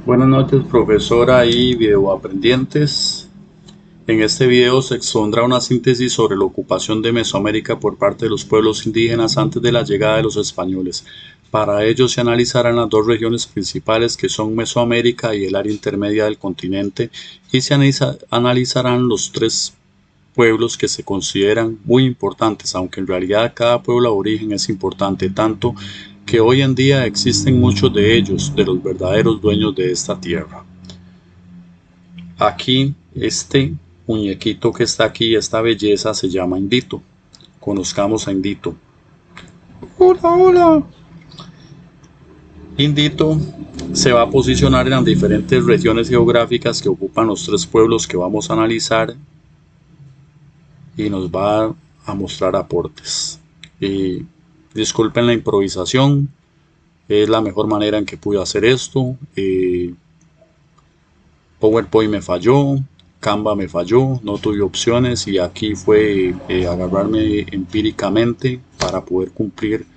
Buenas noches, profesora y videoaprendientes. En este video se expondrá una síntesis sobre la ocupación de Mesoamérica por parte de los pueblos indígenas antes de la llegada de los españoles. Para ello se analizarán las dos regiones principales que son Mesoamérica y el área intermedia del continente y se analizarán los tres pueblos que se consideran muy importantes, aunque en realidad cada pueblo de origen es importante tanto que hoy en día existen muchos de ellos, de los verdaderos dueños de esta tierra. Aquí, este muñequito que está aquí, esta belleza, se llama Indito. Conozcamos a Indito. Hola, hola. Indito se va a posicionar en las diferentes regiones geográficas que ocupan los tres pueblos que vamos a analizar y nos va a mostrar aportes. Disculpen la improvisación, es la mejor manera en que pude hacer esto. PowerPoint me falló, Canva me falló, no tuve opciones y aquí fue agarrarme empíricamente para poder cumplir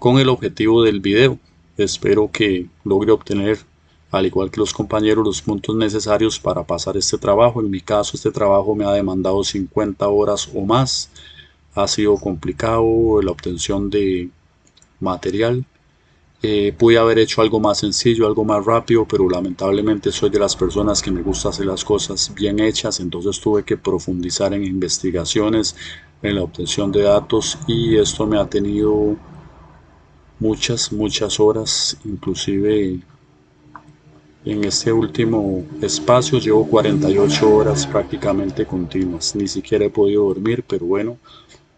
con el objetivo del video. Espero que logre obtener, al igual que los compañeros, los puntos necesarios para pasar este trabajo. En mi caso, este trabajo me ha demandado 50 horas o más. Ha sido complicado la obtención de material. Pude haber hecho algo más sencillo, algo más rápido, pero lamentablemente soy de las personas que me gusta hacer las cosas bien hechas, entonces tuve que profundizar en investigaciones, en la obtención de datos y esto me ha tenido muchas horas, inclusive en este último espacio llevo 48 horas prácticamente continuas, ni siquiera he podido dormir, pero bueno,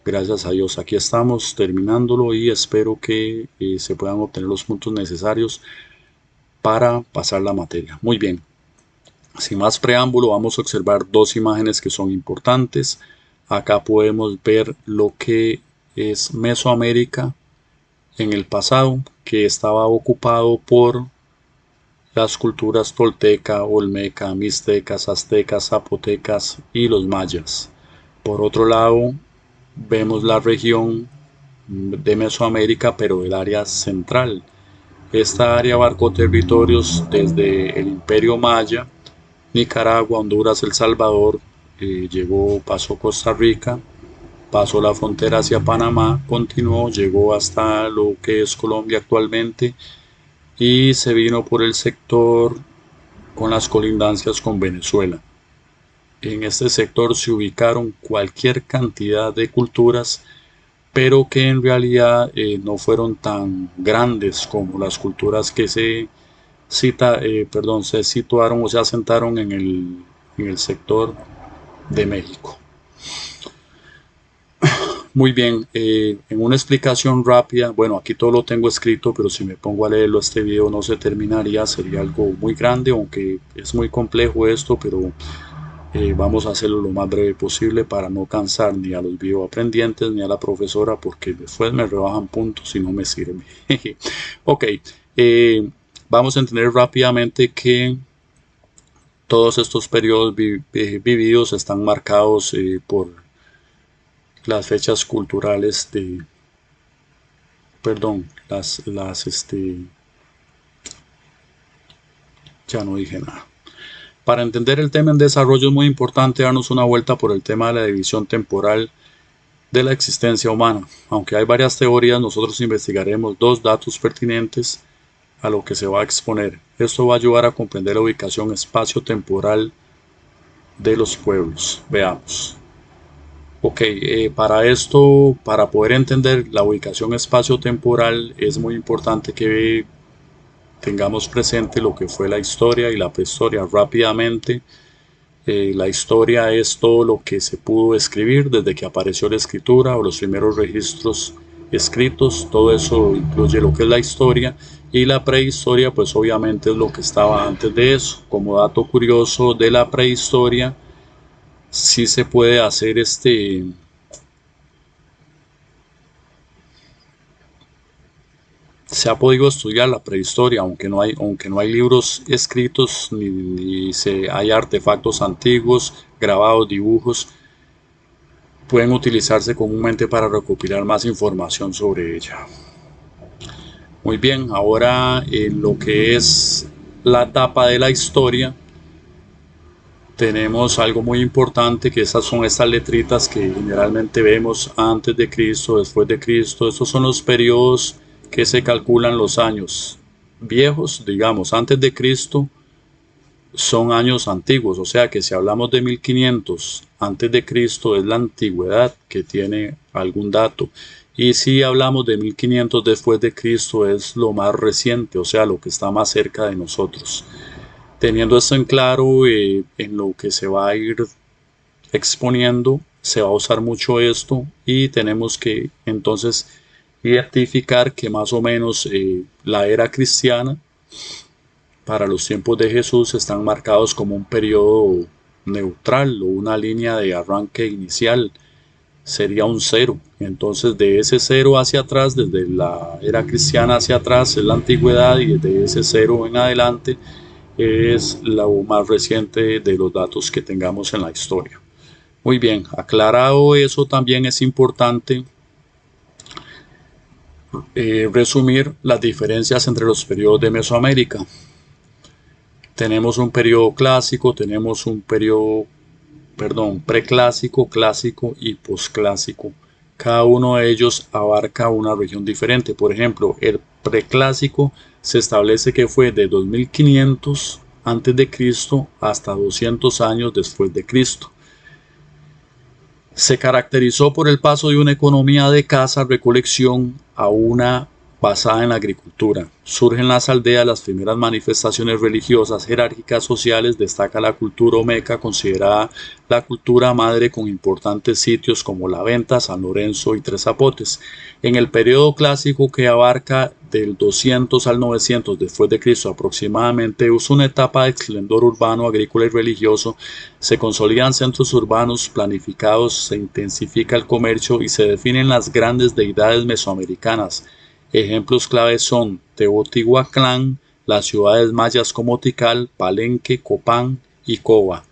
gracias a Dios aquí estamos terminándolo y espero que se puedan obtener los puntos necesarios para pasar la materia. Muy bien, sin más preámbulo vamos a observar dos imágenes que son importantes. Acá podemos ver lo que es Mesoamérica en el pasado, que estaba ocupado por las culturas tolteca, olmeca, mixtecas, aztecas, zapotecas y los mayas. Por otro lado, vemos la región de Mesoamérica, pero del área central. Esta área abarcó territorios desde el Imperio Maya, Nicaragua, Honduras, El Salvador, pasó Costa Rica, pasó la frontera hacia Panamá, continuó, llegó hasta lo que es Colombia actualmente y se vino por el sector con las colindancias con Venezuela. En este sector se ubicaron cualquier cantidad de culturas, pero que en realidad no fueron tan grandes como las culturas que se situaron o se asentaron en el sector de México. Muy bien, en una explicación rápida, bueno, aquí todo lo tengo escrito, pero si me pongo a leerlo este video no se terminaría, sería algo muy grande, aunque es muy complejo esto, pero vamos a hacerlo lo más breve posible para no cansar ni a los videoaprendientes ni a la profesora, porque después me rebajan puntos y no me sirve. Ok, vamos a entender rápidamente que todos estos periodos vividos están marcados por las fechas culturales ya no dije nada. Para entender el tema en desarrollo es muy importante darnos una vuelta por el tema de la división temporal de la existencia humana. Aunque hay varias teorías, nosotros investigaremos dos datos pertinentes a lo que se va a exponer. Esto va a ayudar a comprender la ubicación espacio-temporal de los pueblos. Veamos. Ok, para esto, para poder entender la ubicación espacio-temporal, es muy importante que tengamos presente lo que fue la historia y la prehistoria rápidamente. La historia es todo lo que se pudo escribir desde que apareció la escritura o los primeros registros escritos, todo eso incluye lo que es la historia, y la prehistoria pues obviamente es lo que estaba antes de eso. Como dato curioso de la prehistoria, sí se puede hacer se ha podido estudiar la prehistoria, aunque no hay libros escritos ni hay artefactos antiguos, grabados, dibujos, pueden utilizarse comúnmente para recopilar más información sobre ella. Muy bien, ahora lo que es la etapa de la historia, tenemos algo muy importante, que esas son estas letritas que generalmente vemos: antes de Cristo, después de Cristo. Estos son los periodos que se calculan los años viejos. Digamos, antes de Cristo son años antiguos, o sea que si hablamos de 1500 antes de Cristo es la antigüedad que tiene algún dato, y si hablamos de 1500 después de Cristo es lo más reciente, o sea, lo que está más cerca de nosotros. Teniendo esto en claro, en lo que se va a ir exponiendo se va a usar mucho esto, y tenemos que entonces identificar que más o menos la era cristiana para los tiempos de Jesús están marcados como un periodo neutral, o una línea de arranque inicial, sería un cero. Entonces de ese cero hacia atrás, desde la era cristiana hacia atrás, es la antigüedad, y desde ese cero en adelante es lo más reciente de los datos que tengamos en la historia. Muy bien, aclarado eso, también es importante resumir las diferencias entre los periodos de Mesoamérica. Tenemos un periodo clásico, tenemos un periodo, preclásico, clásico y posclásico. Cada uno de ellos abarca una región diferente. Por ejemplo, el preclásico se establece que fue de 2500 antes de Cristo hasta 200 años después de Cristo. Se caracterizó por el paso de una economía de caza-recolección a una basada en la agricultura. Surgen en las aldeas las primeras manifestaciones religiosas, jerárquicas, sociales. Destaca la cultura olmeca, considerada la cultura madre, con importantes sitios como La Venta, San Lorenzo y Tres Zapotes. En el periodo clásico, que abarca del 200 al 900 después de Cristo aproximadamente, es una etapa de esplendor urbano, agrícola y religioso. Se consolidan centros urbanos planificados, se intensifica el comercio y se definen las grandes deidades mesoamericanas. Ejemplos claves son Teotihuacán, las ciudades mayas como Tikal, Palenque, Copán y Coba.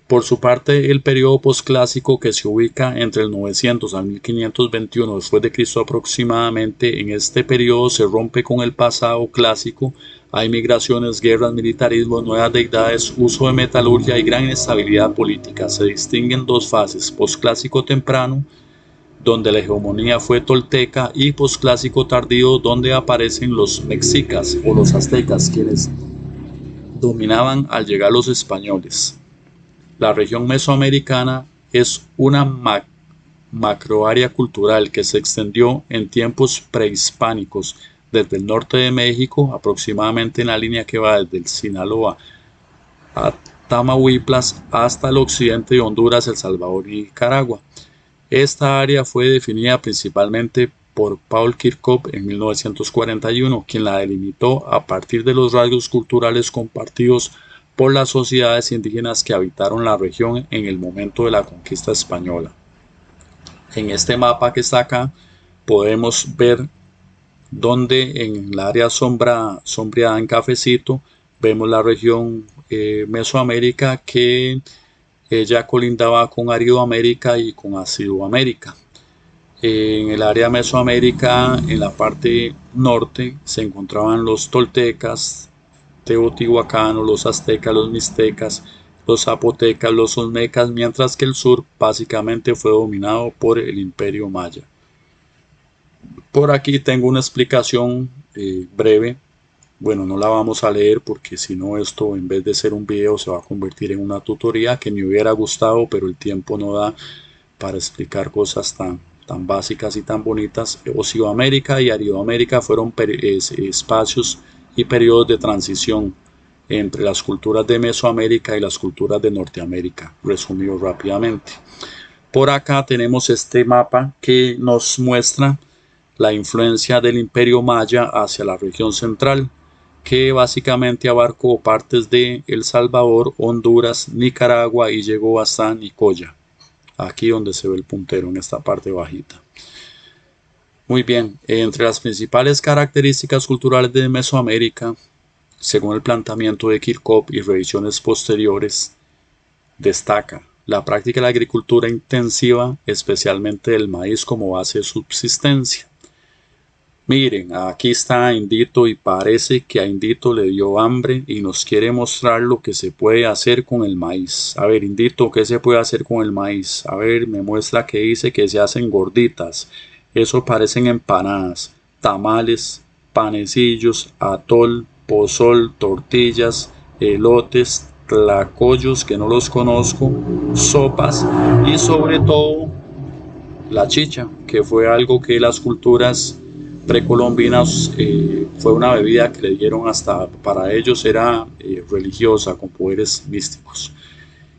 Por su parte, el periodo posclásico, que se ubica entre el 900 al 1521 después de Cristo aproximadamente, en este periodo se rompe con el pasado clásico. Hay migraciones, guerras, militarismo, nuevas deidades, uso de metalurgia y gran inestabilidad política. Se distinguen dos fases: posclásico temprano, donde la hegemonía fue tolteca, y posclásico tardío, donde aparecen los mexicas o los aztecas, quienes dominaban al llegar los españoles. La región mesoamericana es una macroárea cultural que se extendió en tiempos prehispánicos desde el norte de México, aproximadamente en la línea que va desde el Sinaloa a Tamaulipas, hasta el occidente de Honduras, El Salvador y Nicaragua. Esta área fue definida principalmente por Paul Kirchhoff en 1941, quien la delimitó a partir de los rasgos culturales compartidos por las sociedades indígenas que habitaron la región en el momento de la conquista española. En este mapa que está acá podemos ver donde en el área sombreada en cafecito vemos la región Mesoamérica, que ella colindaba con Aridoamérica y con Asidoamérica. En el área Mesoamérica, en la parte norte, se encontraban los toltecas, teotihuacanos, los aztecas, los mixtecas, los zapotecas, los olmecas, mientras que el sur básicamente fue dominado por el Imperio Maya. Por aquí tengo una explicación breve. Bueno, no la vamos a leer porque si no, esto en vez de ser un video se va a convertir en una tutoría, que me hubiera gustado, pero el tiempo no da para explicar cosas tan básicas y tan bonitas. Oceanoamérica y Aridoamérica fueron espacios y periodos de transición entre las culturas de Mesoamérica y las culturas de Norteamérica, resumido rápidamente. Por acá tenemos este mapa que nos muestra la influencia del Imperio Maya hacia la región central, que básicamente abarcó partes de El Salvador, Honduras, Nicaragua y llegó hasta Nicoya, aquí donde se ve el puntero en esta parte bajita. Muy bien, entre las principales características culturales de Mesoamérica, según el planteamiento de Kirchhoff y revisiones posteriores, destaca la práctica de la agricultura intensiva, especialmente del maíz como base de subsistencia. Miren, aquí está Indito y parece que a Indito le dio hambre y nos quiere mostrar lo que se puede hacer con el maíz. A ver, Indito, ¿qué se puede hacer con el maíz? A ver, me muestra que dice que se hacen gorditas. Eso parecen empanadas, tamales, panecillos, atol, pozol, tortillas, elotes, tlacoyos que no los conozco, sopas y sobre todo la chicha, que fue algo que las culturas precolombinas fue una bebida que le dieron hasta para ellos era religiosa con poderes místicos.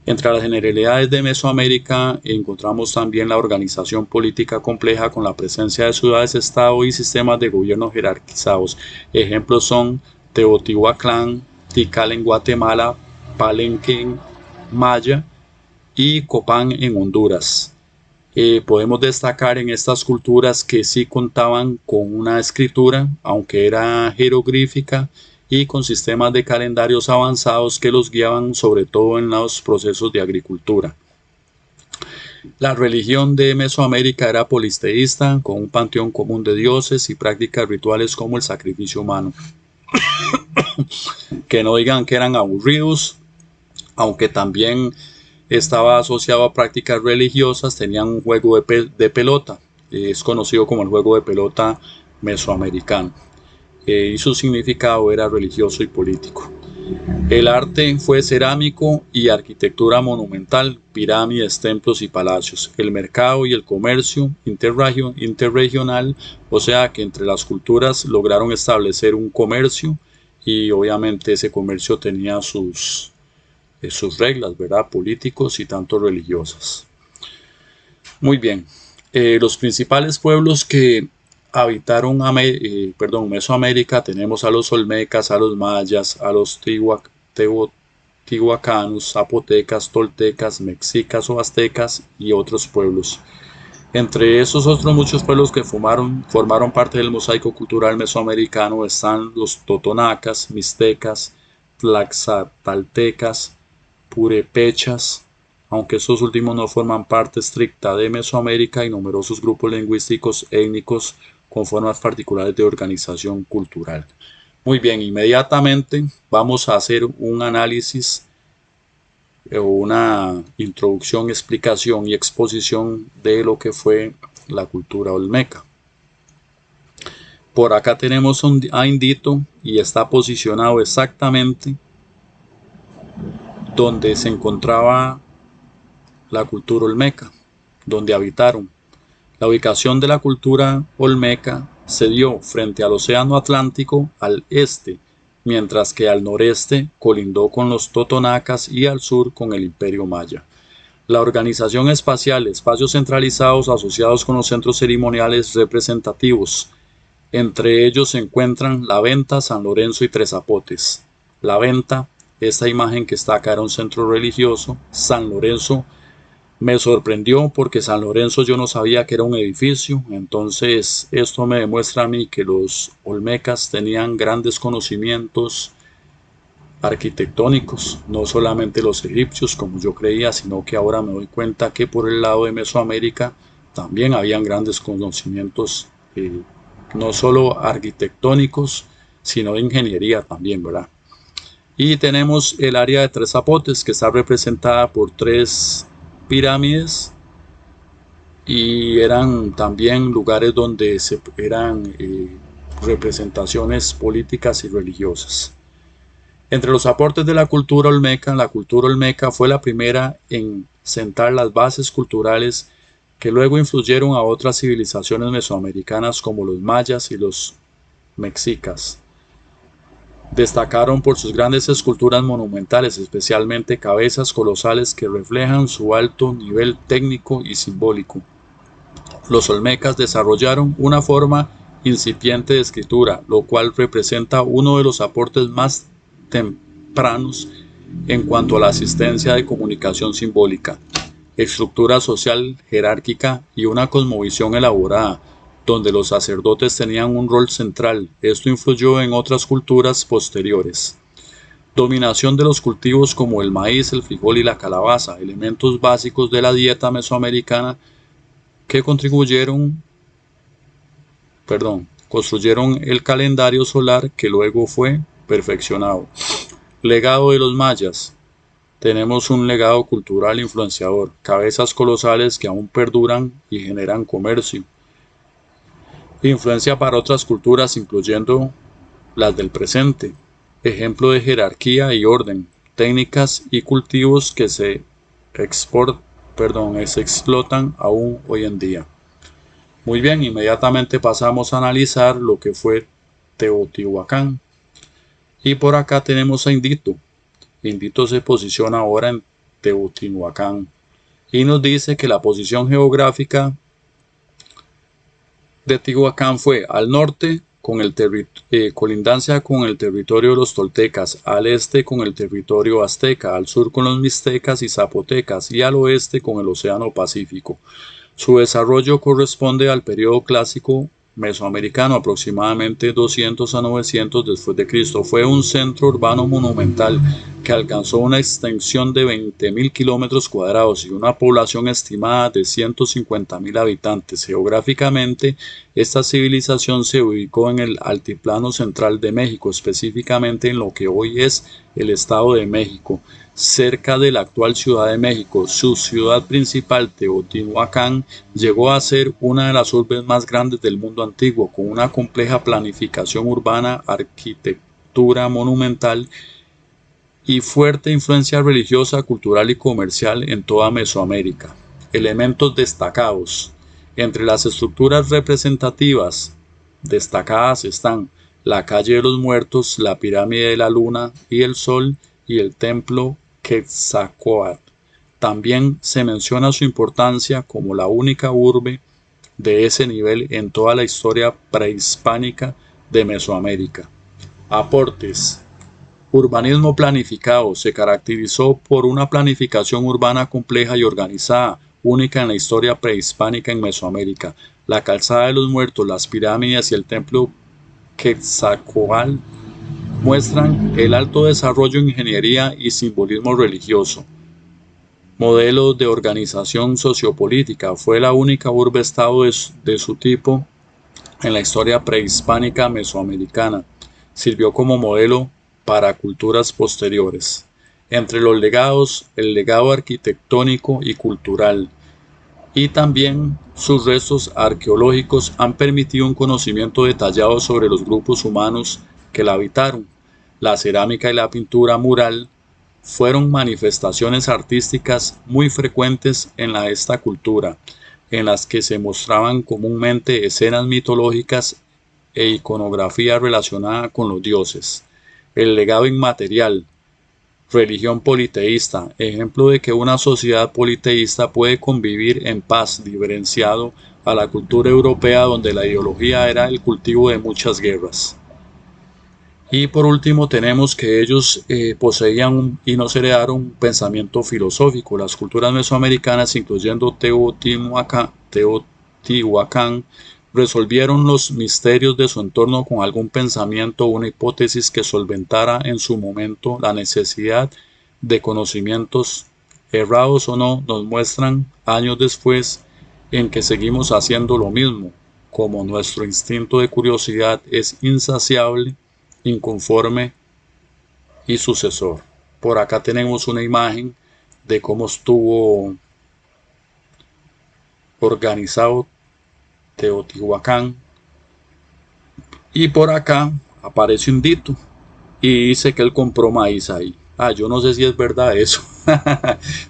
Entre las generalidades de Mesoamérica encontramos también la organización política compleja con la presencia de ciudades-estado y sistemas de gobierno jerarquizados. Ejemplos son Teotihuacán, Tikal en Guatemala, Palenque en Maya y Copán en Honduras. Podemos destacar en estas culturas que sí contaban con una escritura, aunque era jeroglífica, y con sistemas de calendarios avanzados que los guiaban sobre todo en los procesos de agricultura. La religión de Mesoamérica era polisteísta, con un panteón común de dioses y prácticas rituales como el sacrificio humano. Que no digan que eran aburridos, aunque también estaba asociado a prácticas religiosas, tenían un juego de pelota, es conocido como el juego de pelota mesoamericano, y su significado era religioso y político. El arte fue cerámico y arquitectura monumental, pirámides, templos y palacios. El mercado y el comercio interregional, o sea que entre las culturas lograron establecer un comercio y obviamente ese comercio tenía sus reglas, ¿verdad? Políticos y tanto religiosas. Muy bien, los principales pueblos que habitaron Mesoamérica tenemos a los olmecas, a los mayas, a los teotihuacanos, zapotecas, toltecas, mexicas o aztecas y otros pueblos. Entre esos otros muchos pueblos que formaron parte del mosaico cultural mesoamericano están los totonacas, mixtecas, tlaxcaltecas, purépechas, aunque estos últimos no forman parte estricta de Mesoamérica, y numerosos grupos lingüísticos étnicos con formas particulares de organización cultural. Muy bien, inmediatamente vamos a hacer un análisis o una introducción, explicación y exposición de lo que fue la cultura olmeca. Por acá tenemos a Indito y está posicionado exactamente donde se encontraba la cultura olmeca, donde habitaron. La ubicación de la cultura olmeca se dio frente al Océano Atlántico al este, mientras que al noreste colindó con los totonacas y al sur con el Imperio Maya. La organización espacial, espacios centralizados asociados con los centros ceremoniales representativos. Entre ellos se encuentran La Venta, San Lorenzo y Tres Zapotes. La Venta, esta imagen que está acá, era un centro religioso. San Lorenzo me sorprendió porque San Lorenzo yo no sabía que era un edificio, entonces esto me demuestra a mí que los olmecas tenían grandes conocimientos arquitectónicos, no solamente los egipcios como yo creía, sino que ahora me doy cuenta que por el lado de Mesoamérica también habían grandes conocimientos, no solo arquitectónicos, sino de ingeniería también, ¿verdad? Y tenemos el área de Tres Zapotes, que está representada por 3 pirámides, y eran también lugares donde eran representaciones políticas y religiosas. Entre los aportes de la cultura olmeca fue la primera en sentar las bases culturales que luego influyeron a otras civilizaciones mesoamericanas como los mayas y los mexicas. Destacaron por sus grandes esculturas monumentales, especialmente cabezas colosales que reflejan su alto nivel técnico y simbólico. Los olmecas desarrollaron una forma incipiente de escritura, lo cual representa uno de los aportes más tempranos en cuanto a la asistencia de comunicación simbólica, estructura social jerárquica y una cosmovisión elaborada, donde los sacerdotes tenían un rol central. Esto influyó en otras culturas posteriores. Dominación de los cultivos como el maíz, el frijol y la calabaza, elementos básicos de la dieta mesoamericana que construyeron el calendario solar que luego fue perfeccionado. Legado de los mayas. Tenemos un legado cultural influenciador, cabezas colosales que aún perduran y generan comercio. Influencia para otras culturas, incluyendo las del presente. Ejemplo de jerarquía y orden, técnicas y cultivos que se explotan aún hoy en día. Muy bien, inmediatamente pasamos a analizar lo que fue Teotihuacán. Y por acá tenemos a Indito. Indito se posiciona ahora en Teotihuacán y nos dice que la posición geográfica de Teotihuacán fue al norte con colindancia con el territorio de los toltecas, al este con el territorio azteca, al sur con los mixtecas y zapotecas y al oeste con el océano Pacífico. Su desarrollo corresponde al periodo clásico mesoamericano, aproximadamente 200 a 900 después de Cristo. Fue un centro urbano monumental que alcanzó una extensión de 20.000 kilómetros cuadrados y una población estimada de 150.000 habitantes. Geográficamente, esta civilización se ubicó en el altiplano central de México, específicamente en lo que hoy es el Estado de México, cerca de la actual Ciudad de México. Su ciudad principal, Teotihuacán, llegó a ser una de las urbes más grandes del mundo antiguo, con una compleja planificación urbana, arquitectura monumental y fuerte influencia religiosa, cultural y comercial en toda Mesoamérica. Elementos destacados. Entre las estructuras representativas destacadas están la calle de los muertos, la pirámide de la luna y el sol y el templo Quetzalcóatl. También se menciona su importancia como la única urbe de ese nivel en toda la historia prehispánica de Mesoamérica. Aportes. Urbanismo planificado. Se caracterizó por una planificación urbana compleja y organizada, única en la historia prehispánica en Mesoamérica. La calzada de los muertos, las pirámides y el templo Quetzalcóatl muestran el alto desarrollo en ingeniería y simbolismo religioso. Modelo de organización sociopolítica. Fue la única urbe-estado de su tipo en la historia prehispánica mesoamericana. Sirvió como modelo para culturas posteriores. Entre los legados, el legado arquitectónico y cultural, y también sus restos arqueológicos han permitido un conocimiento detallado sobre los grupos humanos que la habitaron. La cerámica y la pintura mural fueron manifestaciones artísticas muy frecuentes en esta cultura, en las que se mostraban comúnmente escenas mitológicas e iconografía relacionada con los dioses. El legado inmaterial. Religión politeísta. Ejemplo de que una sociedad politeísta puede convivir en paz, diferenciado a la cultura europea donde la ideología era el cultivo de muchas guerras. Y por último tenemos que ellos poseían y nos heredaron un pensamiento filosófico. Las culturas mesoamericanas, incluyendo Teotihuacán, resolvieron los misterios de su entorno con algún pensamiento o una hipótesis que solventara en su momento la necesidad de conocimientos, errados o no, nos muestran años después en que seguimos haciendo lo mismo, como nuestro instinto de curiosidad es insaciable, inconforme y sucesor. Por acá tenemos una imagen de cómo estuvo organizado Teotihuacán, y por acá aparece un dito y dice que él compró maíz ahí. Yo no sé si es verdad eso.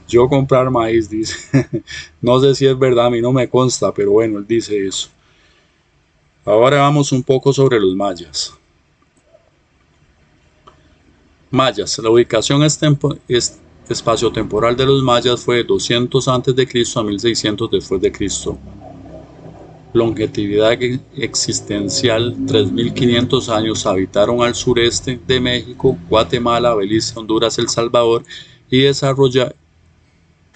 Yo comprar maíz, dice. No sé si es verdad, a mí no me consta, pero bueno, él dice eso. Ahora vamos un poco sobre los mayas. Mayas. La ubicación espaciotemporal de los mayas fue de 200 a.C. a 1600 después de Cristo. Longevidad existencial, 3.500 años. Habitaron al sureste de México, Guatemala, Belice, Honduras, El Salvador y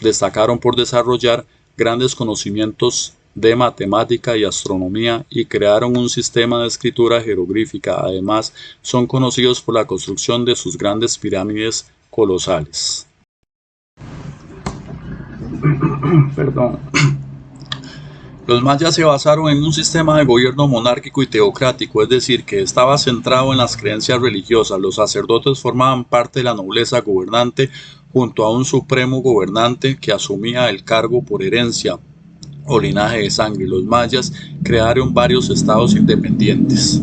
destacaron por desarrollar grandes conocimientos de matemática y astronomía y crearon un sistema de escritura jeroglífica. Además, son conocidos por la construcción de sus grandes pirámides colosales. Perdón. Los mayas se basaron en un sistema de gobierno monárquico y teocrático, es decir, que estaba centrado en las creencias religiosas. Los sacerdotes formaban parte de la nobleza gobernante junto a un supremo gobernante que asumía el cargo por herencia o linaje de sangre. Los mayas crearon varios estados independientes.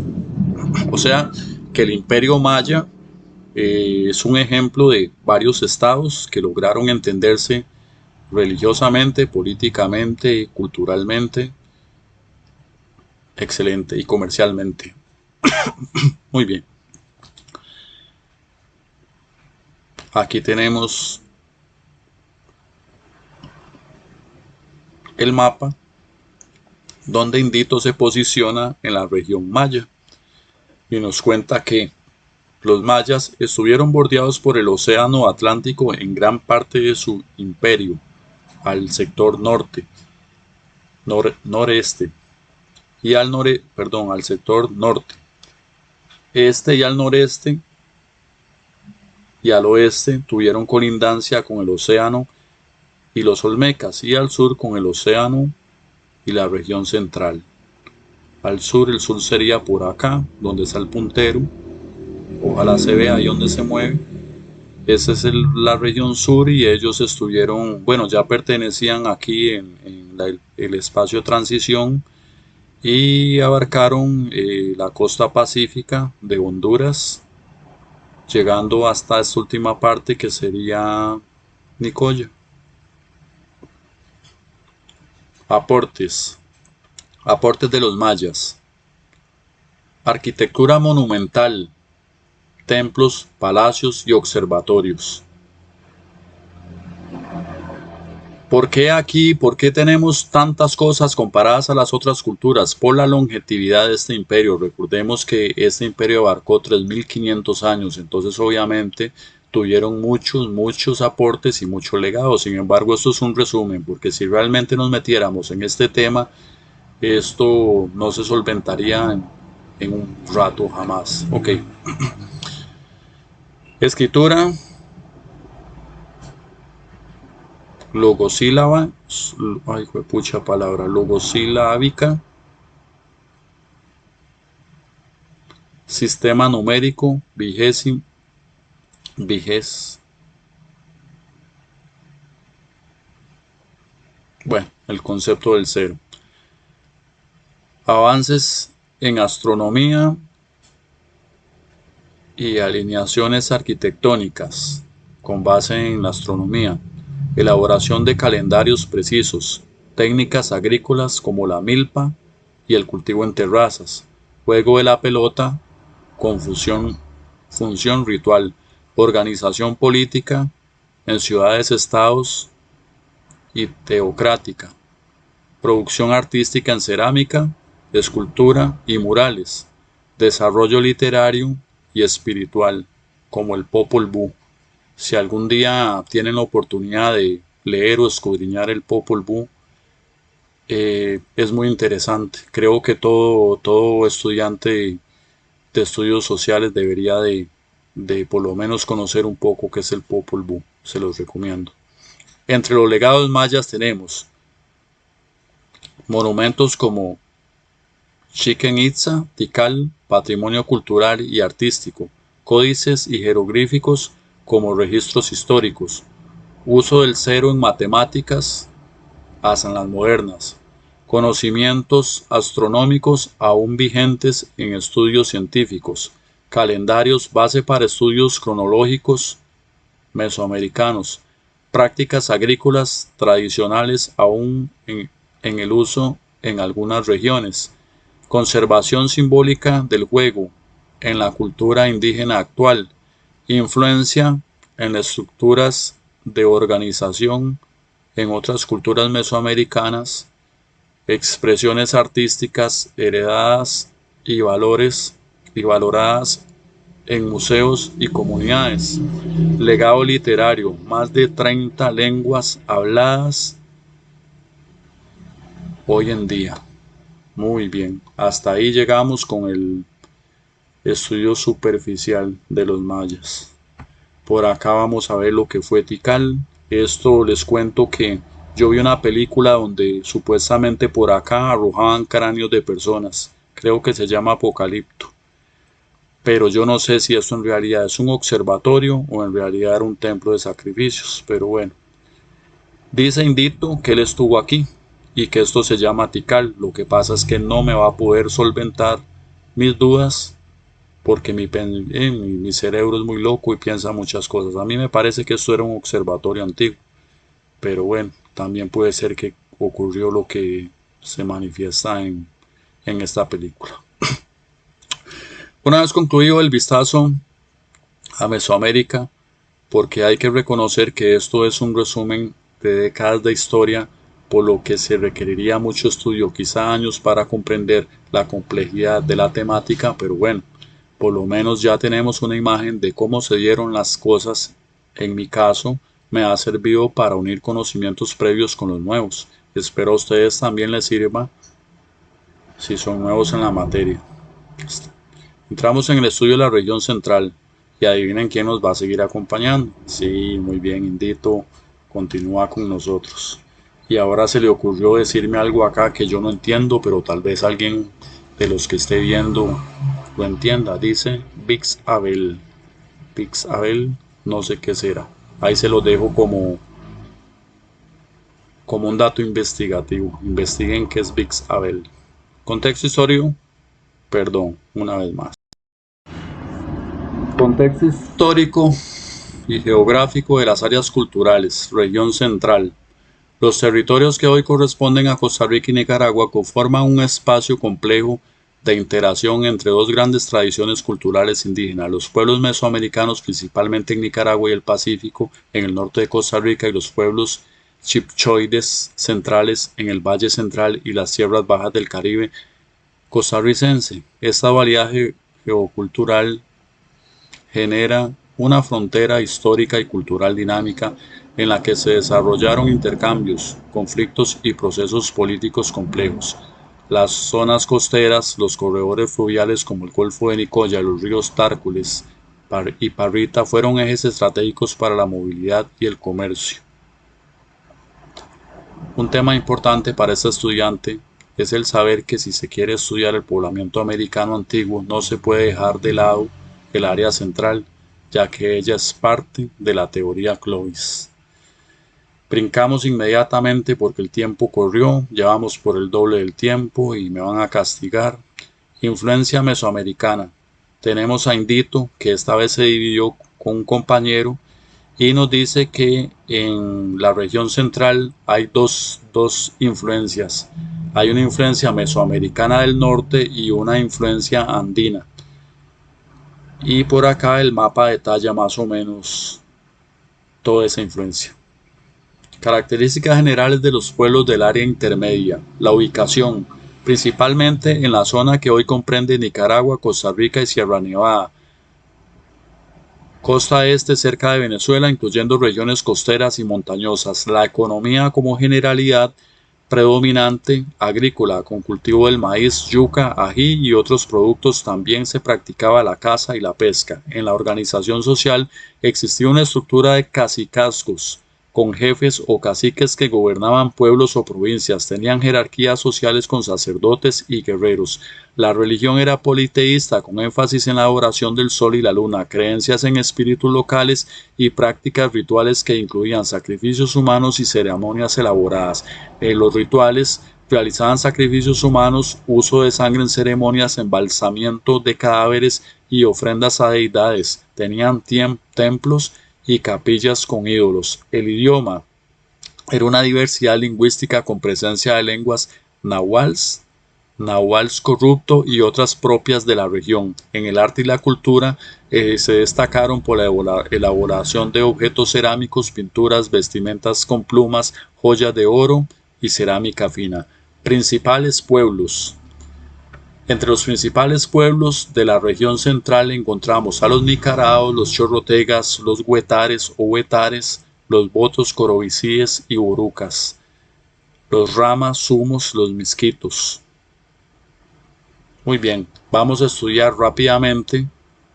O sea, que el imperio maya es un ejemplo de varios estados que lograron entenderse religiosamente, políticamente, culturalmente, excelente, y comercialmente. Muy bien. Aquí tenemos el mapa donde Indito se posiciona en la región maya y nos cuenta que los mayas estuvieron bordeados por el océano Atlántico en gran parte de su imperio, al sector norte, noreste y al sector norte, este y al noreste y al oeste tuvieron colindancia con el océano y los olmecas, y al sur con el océano y la región central. Al sur, el sur sería por acá, donde está el puntero. Ojalá se vea ahí donde se mueve. Esa es la región sur y ellos estuvieron, bueno, ya pertenecían aquí en el espacio de transición y abarcaron la costa pacífica de Honduras, llegando hasta esta última parte que sería Nicoya. Aportes. Aportes de los mayas. Arquitectura monumental, templos, palacios y observatorios. ¿Por qué aquí? ¿Por qué tenemos tantas cosas comparadas a las otras culturas? Por la longevidad de este imperio. Recordemos que este imperio abarcó 3500 años, entonces obviamente tuvieron muchos aportes y muchos legados. Sin embargo, esto es un resumen, porque si realmente nos metiéramos en este tema, esto no se solventaría en un rato jamás. Ok. Escritura logosílaba, ay, pucha palabra, logosilábica, sistema numérico, bueno, el concepto del cero. Avances en astronomía y alineaciones arquitectónicas con base en la astronomía, elaboración de calendarios precisos, técnicas agrícolas como la milpa y el cultivo en terrazas, juego de la pelota, función ritual, organización política en ciudades-estados y teocrática, producción artística en cerámica, escultura y murales, desarrollo literario y espiritual, como el Popol Vuh. Si algún día tienen la oportunidad de leer o escudriñar el Popol Vuh, es muy interesante. Creo que todo estudiante de estudios sociales debería de por lo menos conocer un poco qué es el Popol Vuh. Se los recomiendo. Entre los legados mayas tenemos monumentos como Chichén Itzá, Tikal, patrimonio cultural y artístico, códices y jeroglíficos como registros históricos, uso del cero en matemáticas hasta en las modernas, conocimientos astronómicos aún vigentes en estudios científicos, calendarios base para estudios cronológicos mesoamericanos, prácticas agrícolas tradicionales aún en el uso en algunas regiones, conservación simbólica del juego en la cultura indígena actual, influencia en las estructuras de organización en otras culturas mesoamericanas, expresiones artísticas heredadas y valores y valoradas en museos y comunidades, legado literario, más de 30 lenguas habladas hoy en día. Muy bien, hasta ahí llegamos con el estudio superficial de los mayas. Por acá vamos a ver lo que fue Tikal. Esto les cuento que Yo vi una película donde supuestamente por acá arrojaban cráneos de personas. Creo que se llama Apocalipto. Pero yo no sé si esto en realidad es un observatorio o en realidad era un templo de sacrificios. Pero bueno, dice Indito que él estuvo aquí y que esto se llama Tikal. Lo que pasa es que no me va a poder solventar mis dudas porque mi cerebro es muy loco y piensa muchas cosas. A mí me parece que esto era un observatorio antiguo, pero bueno, también puede ser que ocurrió lo que se manifiesta en esta película. Una vez concluido el vistazo a Mesoamérica, porque hay que reconocer que esto es un resumen de décadas de historia, por lo que se requeriría mucho estudio, quizá años, para comprender la complejidad de la temática, pero bueno, por lo menos ya tenemos una imagen de cómo se dieron las cosas. En mi caso, me ha servido para unir conocimientos previos con los nuevos. Espero a ustedes también les sirva si son nuevos en la materia. Entramos en el estudio de la región central y adivinen quién nos va a seguir acompañando. Sí, muy bien, Indito continúa con nosotros. Y ahora se le ocurrió decirme algo acá que yo no entiendo, pero tal vez alguien de los que esté viendo lo entienda. Dice Vix Abel. Vix Abel, no sé qué será. Ahí se lo dejo como un dato investigativo. Investiguen qué es Vix Abel. Contexto histórico, perdón, una vez más. Contexto histórico y geográfico de las áreas culturales, región central. Los territorios que hoy corresponden a Costa Rica y Nicaragua conforman un espacio complejo de interacción entre dos grandes tradiciones culturales indígenas, los pueblos mesoamericanos, principalmente en Nicaragua y el Pacífico, en el norte de Costa Rica, y los pueblos chipchoides centrales en el Valle Central y las tierras bajas del Caribe costarricense. Esta variedad geocultural genera una frontera histórica y cultural dinámica en la que se desarrollaron intercambios, conflictos y procesos políticos complejos. Las zonas costeras, los corredores fluviales como el Golfo de Nicoya, los ríos Tárcoles y Parrita fueron ejes estratégicos para la movilidad y el comercio. Un tema importante para este estudiante es el saber que si se quiere estudiar el poblamiento americano antiguo no se puede dejar de lado el área central, ya que ella es parte de la teoría Clovis. Brincamos inmediatamente porque el tiempo corrió, ya vamos por el doble del tiempo y me van a castigar. Influencia mesoamericana. Tenemos a Indito, que esta vez se dividió con un compañero y nos dice que en la región central hay dos influencias. Hay una influencia mesoamericana del norte y una influencia andina. Y por acá el mapa detalla más o menos toda esa influencia. Características generales de los pueblos del área intermedia. La ubicación, principalmente en la zona que hoy comprende Nicaragua, Costa Rica y Sierra Nevada. Costa este cerca de Venezuela, incluyendo regiones costeras y montañosas. La economía como generalidad predominante agrícola, con cultivo del maíz, yuca, ají y otros productos. También se practicaba la caza y la pesca. En la organización social existía una estructura de cacicazgos, con jefes o caciques que gobernaban pueblos o provincias. Tenían jerarquías sociales con sacerdotes y guerreros. La religión era politeísta, con énfasis en la adoración del sol y la luna, creencias en espíritus locales y prácticas rituales que incluían sacrificios humanos y ceremonias elaboradas. Los rituales realizaban sacrificios humanos, uso de sangre en ceremonias, embalsamiento de cadáveres y ofrendas a deidades. Tenían templos y capillas con ídolos. El idioma era una diversidad lingüística con presencia de lenguas nahuals, corrupto y otras propias de la región. En el arte y la cultura se destacaron por la elaboración de objetos cerámicos, pinturas, vestimentas con plumas, joyas de oro y cerámica fina. Principales pueblos. Entre los principales pueblos de la región central encontramos a los nicaraos, los chorrotegas, los huetares o huetares, los botos, corovicíes y borucas, los ramas, sumos, los misquitos. Muy bien, vamos a estudiar rápidamente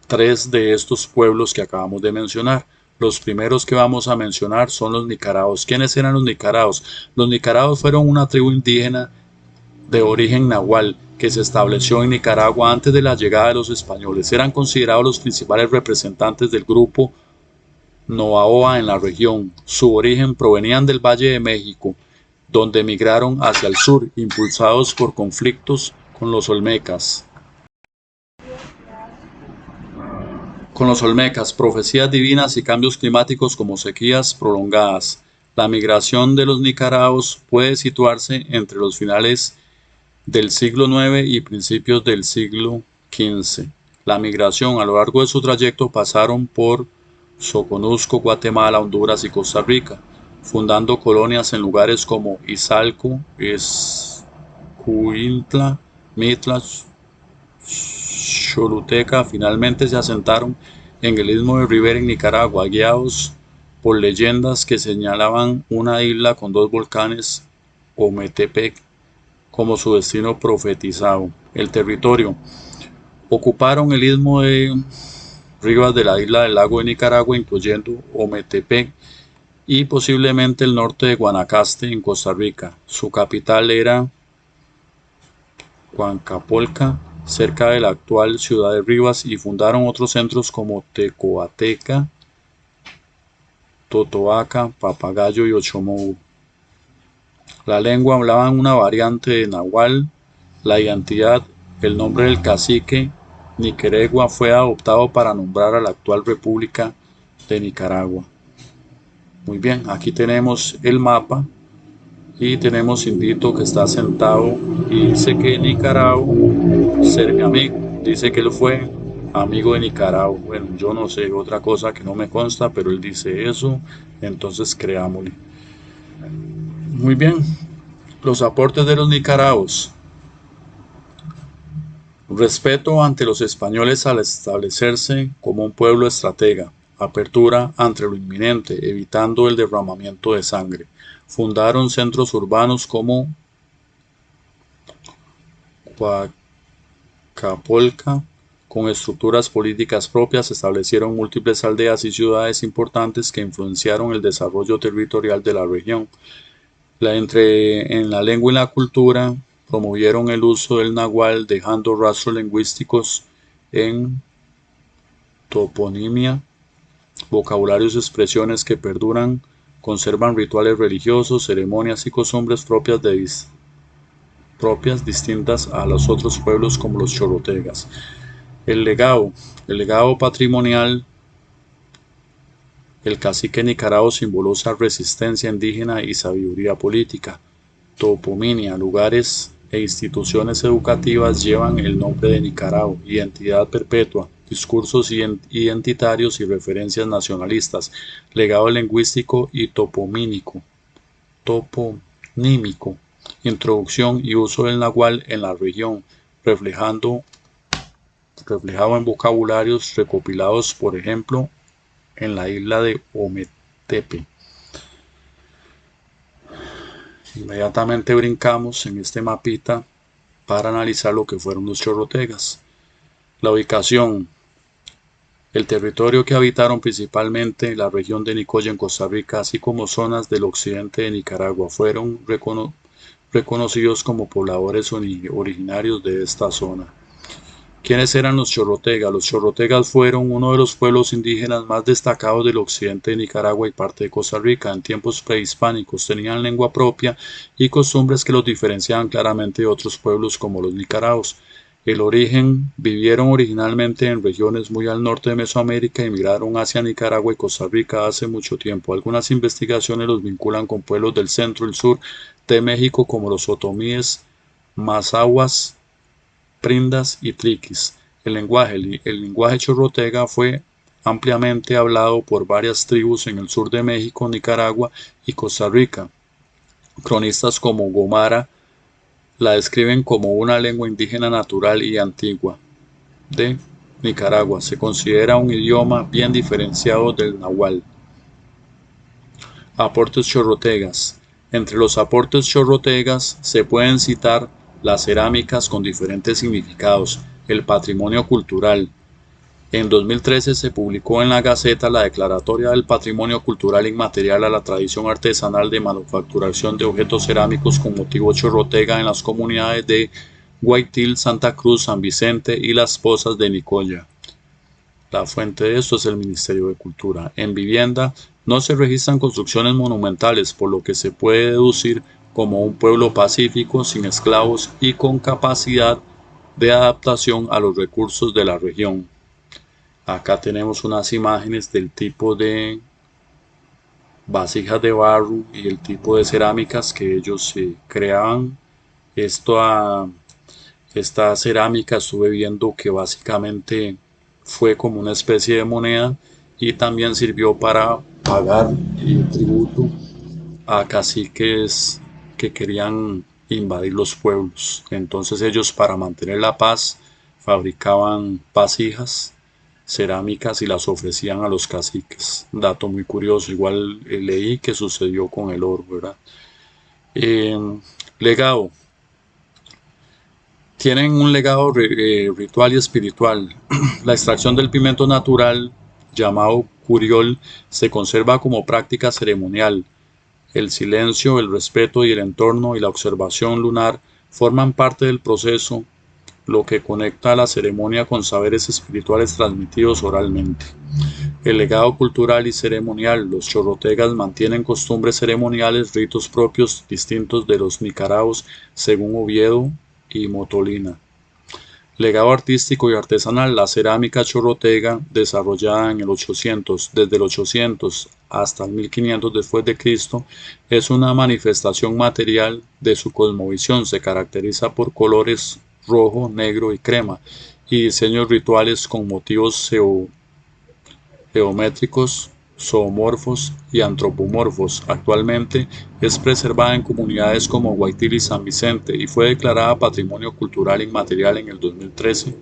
tres de estos pueblos que acabamos de mencionar. Los primeros que vamos a mencionar son los nicaraos. ¿Quiénes eran los nicaraos? Los nicaraos fueron una tribu indígena de origen nahual que se estableció en Nicaragua antes de la llegada de los españoles. Eran considerados los principales representantes del grupo Noaoa en la región. Su origen provenían del Valle de México, donde emigraron hacia el sur, impulsados por conflictos con los olmecas. Profecías divinas y cambios climáticos como sequías prolongadas. La migración de los nicaraos puede situarse entre los finales del siglo IX y principios del siglo XV. La migración a lo largo de su trayecto pasaron por Soconusco, Guatemala, Honduras y Costa Rica, fundando colonias en lugares como Izalco, Escuintla, Mitla, Choluteca. Finalmente se asentaron en el istmo de Rivera en Nicaragua, guiados por leyendas que señalaban una isla con dos volcanes, Ometepec, como su destino profetizado. El territorio: ocuparon el istmo de Rivas de la isla del lago de Nicaragua, incluyendo Ometepec y posiblemente el norte de Guanacaste en Costa Rica. Su capital era Huancapolca, cerca de la actual ciudad de Rivas, y fundaron otros centros como Tecoateca, Totoaca, Papagayo y Ochomou. La lengua: hablaban una variante de náhuatl. La identidad: el nombre del cacique Niqueregua fue adoptado para nombrar a la actual República de Nicaragua. Muy bien, aquí tenemos el mapa y tenemos Indito que está sentado y dice que Nicaragua ser mi amigo. Dice que él fue amigo de Nicaragua. Bueno, yo no sé, otra cosa que no me consta, pero él dice eso, entonces creámosle. Muy bien, los aportes de los nicaraos: respeto ante los españoles al establecerse como un pueblo estratega, apertura ante lo inminente, evitando el derramamiento de sangre. Fundaron centros urbanos como Huacapolca, con estructuras políticas propias. Establecieron múltiples aldeas y ciudades importantes que influenciaron el desarrollo territorial de la región. En la lengua y la cultura, promovieron el uso del náhuatl, dejando rastros lingüísticos en toponimia, vocabularios y expresiones que perduran. Conservan rituales religiosos, ceremonias y costumbres propias distintas a los otros pueblos como los chorotegas. El legado patrimonial: el cacique Nicarao simboliza resistencia indígena y sabiduría política. Toponimia: lugares e instituciones educativas llevan el nombre de Nicarao. Identidad perpetua: discursos identitarios y referencias nacionalistas. Legado lingüístico y toponímico: introducción y uso del náhuatl en la región, reflejado en vocabularios recopilados, por ejemplo, en la isla de Ometepe. Inmediatamente brincamos en este mapita para analizar lo que fueron los chorrotegas. La ubicación: el territorio que habitaron principalmente la región de Nicoya en Costa Rica, así como zonas del occidente de Nicaragua, fueron reconocidos como pobladores originarios de esta zona. ¿Quiénes eran los chorrotegas? Los chorrotegas fueron uno de los pueblos indígenas más destacados del occidente de Nicaragua y parte de Costa Rica. En tiempos prehispánicos tenían lengua propia y costumbres que los diferenciaban claramente de otros pueblos como los nicaraos. El origen: vivieron originalmente en regiones muy al norte de Mesoamérica y migraron hacia Nicaragua y Costa Rica hace mucho tiempo. Algunas investigaciones los vinculan con pueblos del centro y sur de México como los otomíes, mazahuas, prindas y triquis. El lenguaje chorrotega fue ampliamente hablado por varias tribus en el sur de México, Nicaragua y Costa Rica. Cronistas como Gomara la describen como una lengua indígena natural y antigua de Nicaragua. Se considera un idioma bien diferenciado del náhuatl. Aportes chorrotegas: entre los aportes chorrotegas se pueden citar las cerámicas con diferentes significados, el patrimonio cultural, En 2013 se publicó en la Gaceta la Declaratoria del Patrimonio Cultural Inmaterial a la tradición artesanal de manufacturación de objetos cerámicos con motivo chorrotega en las comunidades de Guaitil, Santa Cruz, San Vicente y Las Pozas de Nicoya. La fuente de esto es el Ministerio de Cultura. En vivienda no se registran construcciones monumentales, por lo que se puede deducir como un pueblo pacífico, sin esclavos y con capacidad de adaptación a los recursos de la región. Acá tenemos unas imágenes del tipo de vasijas de barro y el tipo de cerámicas que ellos creaban. Esta cerámica estuve viendo que básicamente fue como una especie de moneda y también sirvió para pagar tributo a caciques que querían invadir los pueblos. Entonces ellos, para mantener la paz, fabricaban vasijas cerámicas y las ofrecían a los caciques. Dato muy curioso, igual leí que sucedió con el oro, ¿verdad? Legado. Tienen un legado ritual y espiritual. La extracción del pimiento natural, llamado curiol, se conserva como práctica ceremonial. El silencio, el respeto y el entorno y la observación lunar forman parte del proceso, lo que conecta a la ceremonia con saberes espirituales transmitidos oralmente. El legado cultural y ceremonial. Los chorrotegas mantienen costumbres ceremoniales, ritos propios distintos de los nicaraos, según Oviedo y Motolina. Legado artístico y artesanal. La cerámica chorrotega, desarrollada en el 800, desde el 800 hasta el 1500 después de Cristo, es una manifestación material de su cosmovisión. Se caracteriza por colores rojo, negro y crema y diseños rituales con motivos geométricos, zoomorfos y antropomorfos. Actualmente es preservada en comunidades como Guaitil y San Vicente y fue declarada Patrimonio Cultural Inmaterial en el 2013.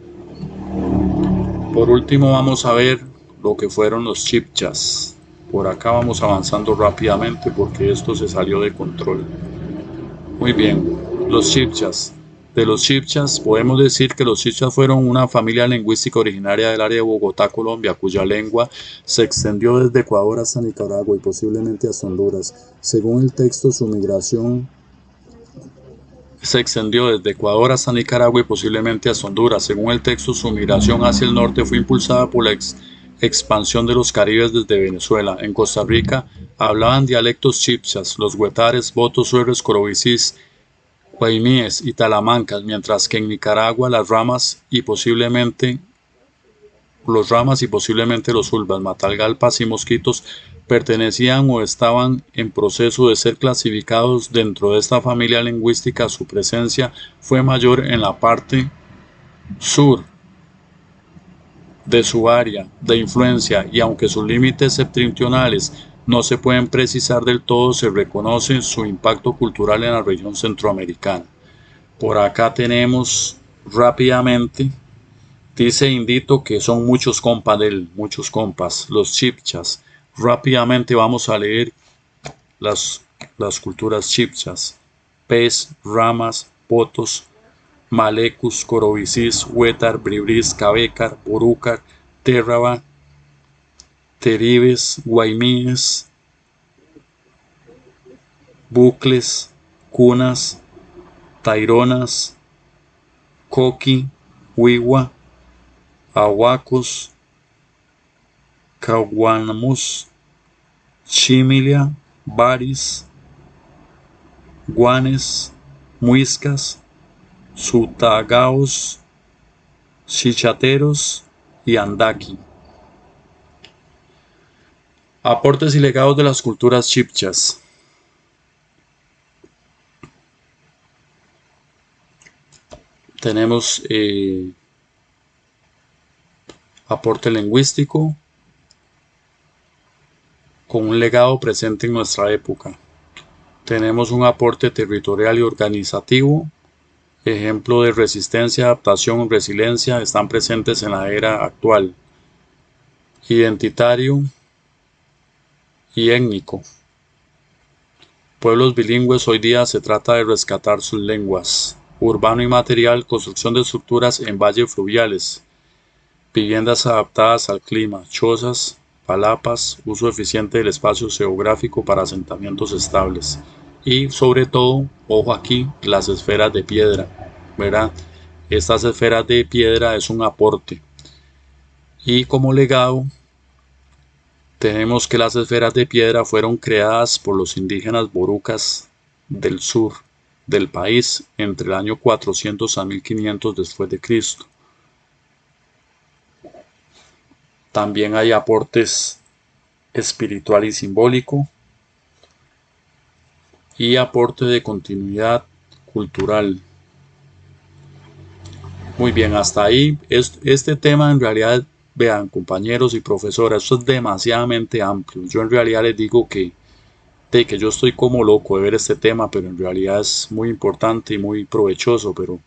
Por último vamos a ver lo que fueron los chibchas. Por acá vamos avanzando rápidamente porque esto se salió de control. Muy bien, los chibchas. De los chibchas, podemos decir que los chibchas fueron una familia lingüística originaria del área de Bogotá, Colombia, cuya lengua se extendió desde Ecuador hasta Nicaragua y posiblemente hasta Honduras. Según el texto, su migración se extendió desde Ecuador hasta Nicaragua y posiblemente hasta Honduras. Según el texto, su migración hacia el norte fue impulsada por la expansión de los caribes desde Venezuela. En Costa Rica hablaban dialectos chibchas, los huetares, botos, suerres, corobicis, guaymíes y talamancas, mientras que en Nicaragua los ramas y posiblemente los ulvas, matagalpas y mosquitos pertenecían o estaban en proceso de ser clasificados dentro de esta familia lingüística. Su presencia fue mayor en la parte sur de su área de influencia y aunque sus límites septentrionales no se pueden precisar del todo, se reconoce su impacto cultural en la región centroamericana. Por acá tenemos rápidamente, dice Indito que son muchos compas de él, muchos compas, los chibchas. Rápidamente vamos a leer las culturas chibchas: pez, ramas, potos, malecus, corobicis, huetar, bribris, cabecar, borúcar, térraba, teribes, guaymíes, bucles, cunas, taironas, coqui, huigua, ahuacos, caguanamus, chimilia, baris, guanes, muiscas, sutagaos, chichateros y andaki. Aportes y legados de las culturas chibchas. Tenemos aporte lingüístico con un legado presente en nuestra época. Tenemos un aporte territorial y organizativo. Ejemplo de resistencia, adaptación, resiliencia están presentes en la era actual. Identitario y étnico. Pueblos bilingües, hoy día se trata de rescatar sus lenguas. Urbano y material, construcción de estructuras en valles fluviales. viviendas adaptadas al clima, chozas, palapas, uso eficiente del espacio geográfico para asentamientos estables y sobre todo, ojo aquí, las esferas de piedra, ¿verdad? Estas esferas de piedra es un aporte y como legado tenemos que las esferas de piedra fueron creadas por los indígenas borucas del sur del país entre el año 400 a 1500 después de Cristo. También hay aportes espiritual y simbólico y aporte de continuidad cultural. Muy bien, hasta ahí este tema en realidad, vean compañeros y profesoras, esto es demasiadamente amplio. Yo en realidad les digo que yo estoy como loco de ver este tema, pero en realidad es muy importante y muy provechoso, pero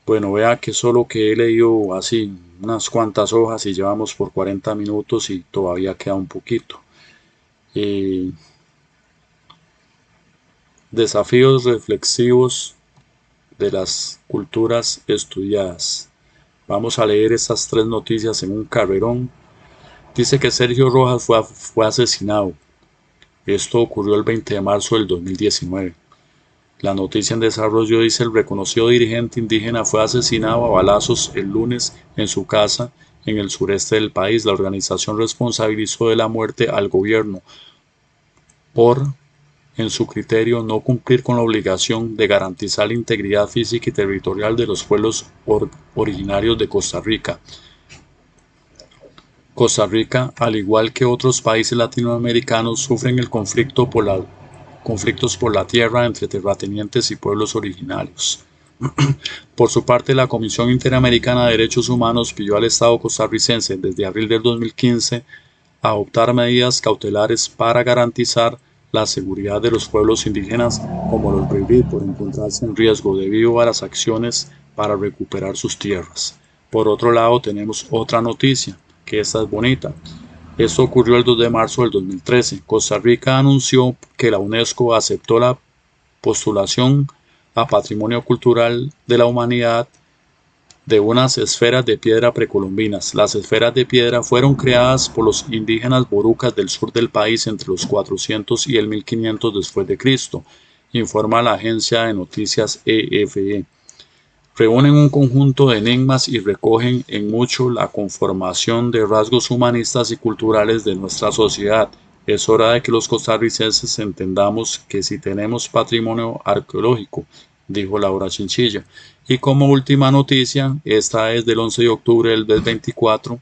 bueno, vea que solo que he leído así unas cuantas hojas y llevamos por 40 minutos y todavía queda un poquito. Desafíos reflexivos de las culturas estudiadas. Vamos a leer estas tres noticias en un carrerón. Dice que Sergio Rojas fue asesinado. Esto ocurrió el 20 de marzo del 2019. La noticia en desarrollo dice: el reconocido dirigente indígena fue asesinado a balazos el lunes en su casa en el sureste del país. La organización responsabilizó de la muerte al gobierno por, en su criterio, no cumplir con la obligación de garantizar la integridad física y territorial de los pueblos originarios de Costa Rica. Costa Rica, al igual que otros países latinoamericanos, sufren el conflictos por la tierra entre terratenientes y pueblos originarios. Por su parte, la Comisión Interamericana de Derechos Humanos pidió al Estado costarricense desde abril del 2015 adoptar medidas cautelares para garantizar la seguridad de los pueblos indígenas como los Bribri por encontrarse en riesgo debido a las acciones para recuperar sus tierras. Por otro lado, tenemos otra noticia, que esta es bonita. Esto ocurrió el 2 de marzo del 2013. Costa Rica anunció que la UNESCO aceptó la postulación a Patrimonio Cultural de la Humanidad de unas esferas de piedra precolombinas. Las esferas de piedra fueron creadas por los indígenas borucas del sur del país entre los 400 y el 1500 después de Cristo, informa la agencia de noticias EFE. Reúnen un conjunto de enigmas y recogen en mucho la conformación de rasgos humanistas y culturales de nuestra sociedad. Es hora de que los costarricenses entendamos que si tenemos patrimonio arqueológico, dijo Laura Chinchilla. Y como última noticia, esta es del 11 de octubre del 2024,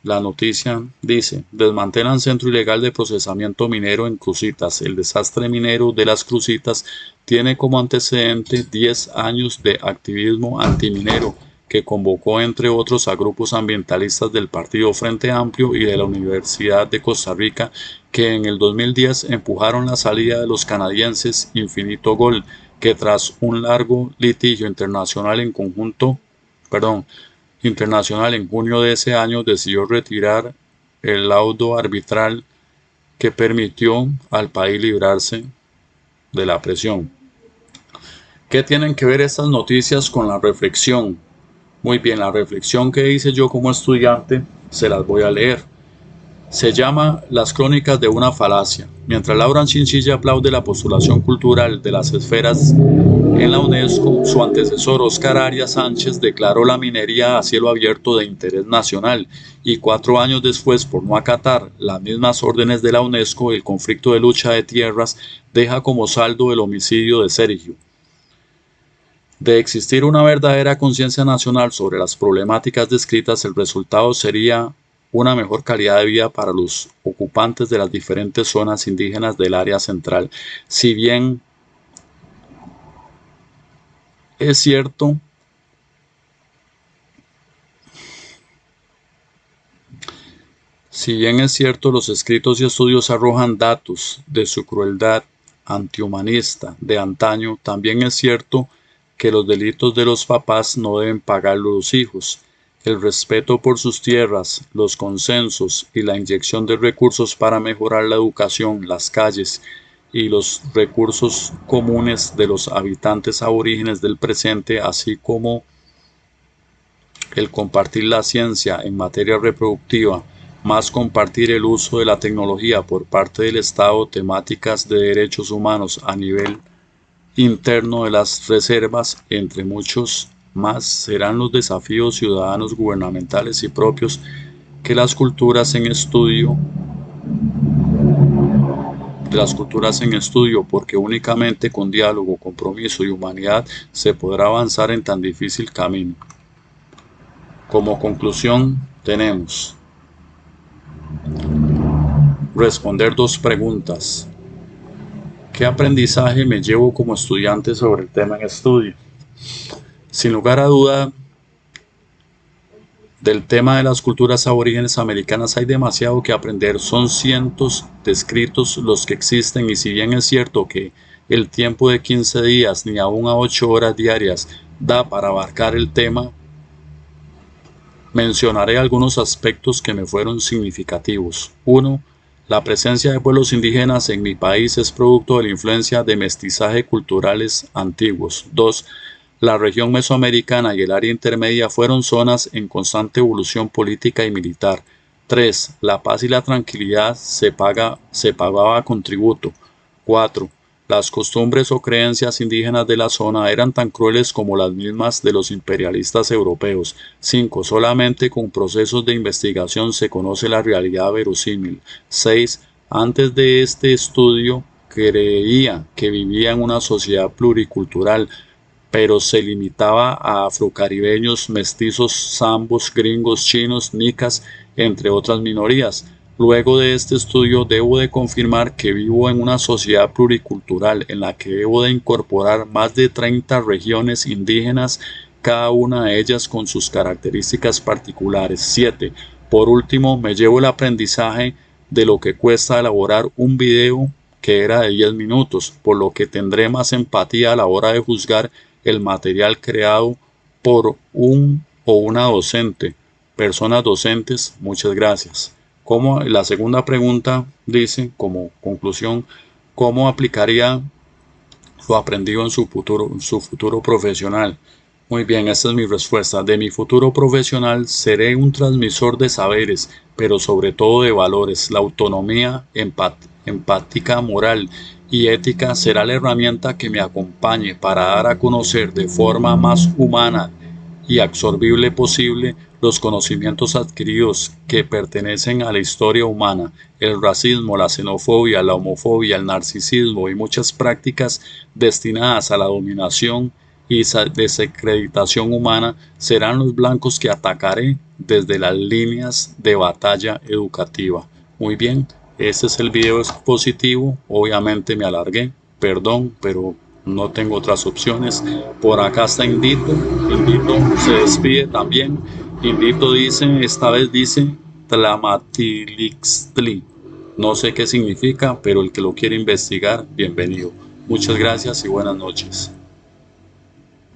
la noticia dice: desmantelan centro ilegal de procesamiento minero en Cruzitas. El desastre minero de las Cruzitas tiene como antecedente 10 años de activismo antiminero que convocó entre otros a grupos ambientalistas del Partido Frente Amplio y de la Universidad de Costa Rica, que en el 2010 empujaron la salida de los canadienses Infinito Gold, que tras un largo litigio internacional en junio de ese año decidió retirar el laudo arbitral que permitió al país librarse de la presión. ¿Qué tienen que ver estas noticias con la reflexión? Muy bien, la reflexión que hice yo como estudiante se las voy a leer. Se llama Las crónicas de una falacia. Mientras Laura Chinchilla aplaude la postulación cultural de las esferas en la UNESCO, su antecesor Óscar Arias Sánchez declaró la minería a cielo abierto de interés nacional y 4 años después, por no acatar las mismas órdenes de la UNESCO, el conflicto de lucha de tierras deja como saldo el homicidio de Sergio. De existir una verdadera conciencia nacional sobre las problemáticas descritas, el resultado sería una mejor calidad de vida para los ocupantes de las diferentes zonas indígenas del área central. Si bien es cierto los escritos y estudios arrojan datos de su crueldad antihumanista de antaño, también es cierto que los delitos de los papás no deben pagar los hijos. El respeto por sus tierras, los consensos y la inyección de recursos para mejorar la educación, las calles y los recursos comunes de los habitantes aborígenes del presente, así como el compartir la ciencia en materia reproductiva, más compartir el uso de la tecnología por parte del Estado, temáticas de derechos humanos a nivel interno de las reservas, entre muchos más, serán los desafíos ciudadanos, gubernamentales y propios que las culturas en estudio, porque únicamente con diálogo, compromiso y humanidad se podrá avanzar en tan difícil camino. Como conclusión, tenemos responder dos preguntas. ¿Qué aprendizaje me llevo como estudiante sobre el tema en estudio? Sin lugar a duda, del tema de las culturas aborígenes americanas hay demasiado que aprender. Son cientos de escritos los que existen, y si bien es cierto que el tiempo de 15 días ni aún a 8 horas diarias da para abarcar el tema, mencionaré algunos aspectos que me fueron significativos. 1. La presencia de pueblos indígenas en mi país es producto de la influencia de mestizaje culturales antiguos. 2. La región mesoamericana y el área intermedia fueron zonas en constante evolución política y militar. 3. La paz y la tranquilidad se pagaba con tributo. 4. Las costumbres o creencias indígenas de la zona eran tan crueles como las mismas de los imperialistas europeos. 5. Solamente con procesos de investigación se conoce la realidad verosímil. 6. Antes de este estudio creía que vivía en una sociedad pluricultural, pero se limitaba a afrocaribeños, mestizos, zambos, gringos, chinos, nicas, entre otras minorías. Luego de este estudio debo de confirmar que vivo en una sociedad pluricultural en la que debo de incorporar más de 30 regiones indígenas, cada una de ellas con sus características particulares. 7. Por último, me llevo el aprendizaje de lo que cuesta elaborar un video que era de 10 minutos, por lo que tendré más empatía a la hora de juzgar el material creado por un o una docente. Personas docentes, muchas gracias. La segunda pregunta dice, como conclusión, ¿cómo aplicaría lo aprendido en su futuro profesional? Muy bien, esta es mi respuesta. De mi futuro profesional seré un transmisor de saberes, pero sobre todo de valores. La autonomía empática, moral y ética será la herramienta que me acompañe para dar a conocer de forma más humana y absorbible posible los conocimientos adquiridos que pertenecen a la historia humana. El racismo, la xenofobia, la homofobia, el narcisismo y muchas prácticas destinadas a la dominación y desacreditación humana serán los blancos que atacaré desde las líneas de batalla educativa. Muy bien, este es el video expositivo. Obviamente me alargué, perdón, pero no tengo otras opciones. Por acá está Indito. Indito se despide también. Indito dice, esta vez dice Tlamatilixtli. No sé qué significa, pero el que lo quiere investigar, bienvenido. Muchas gracias y buenas noches.